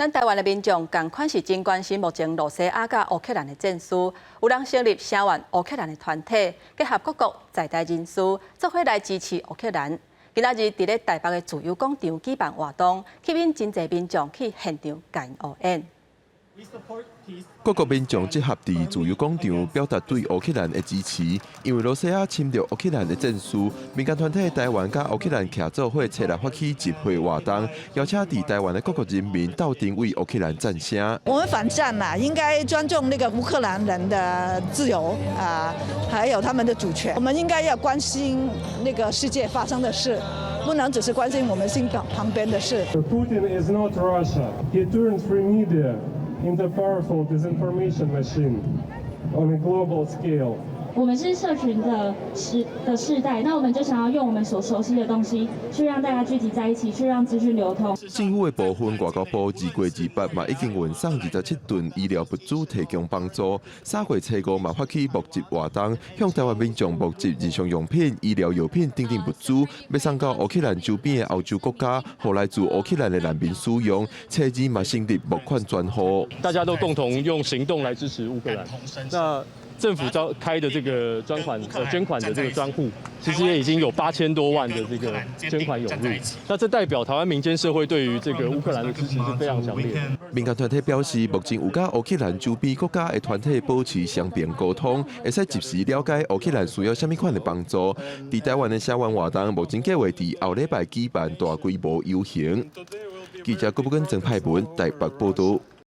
咱台湾的民众同款是真关心目前罗西亚甲乌克兰的战事，有人成立声援乌克兰的团体，结合各国在台人士，做伙来支持乌克兰。今仔日伫咧台北的自由广场举办活动，吸引真侪民众去现场感応援。 各国民众集合伫自由广场，表达对乌克兰的支持。因为罗西亚侵略乌克兰的战事，民间团体台湾甲乌克兰徛做伙，策划发起集会活动，邀请伫台湾的各国人民斗阵为乌克兰战声。我们反战啦，应该尊重那个乌克兰人的自由啊，还有他们的主权。我们应该要关心那个世界发生的事，不能只是关心我们心旁边的事。Putin is not Russia. He turns free media into a powerful disinformation machine on a global scale. 我们是社群的世代，那我们就想要用我们所熟悉的东西，去让大家聚集在一起，去让资讯流通。政府的部分外交部2月28嘛已经运送27吨医疗物资提供帮助。3月初5嘛发起募集活动，向台湾民众募集日常用品、医疗药品等物资，要送到乌克兰周边的欧洲国家，予来自乌克兰的难民使用。车子嘛成立募款专户，大家都共同用行动来支持乌克兰。那 政府开的这个捐款的这个专户，其实也已经有8000多万的这个捐款涌入。那这代表台湾民间社会对于这个乌克兰的支持是非常强烈的。民间团体表示，目前有甲乌克兰周边国家的团体保持双边沟通，会使及时了解乌克兰需要什么款的帮助。伫台湾的声援活动，目前计划伫后礼拜举办大规模游行。记者郭不根郑派文台北报道。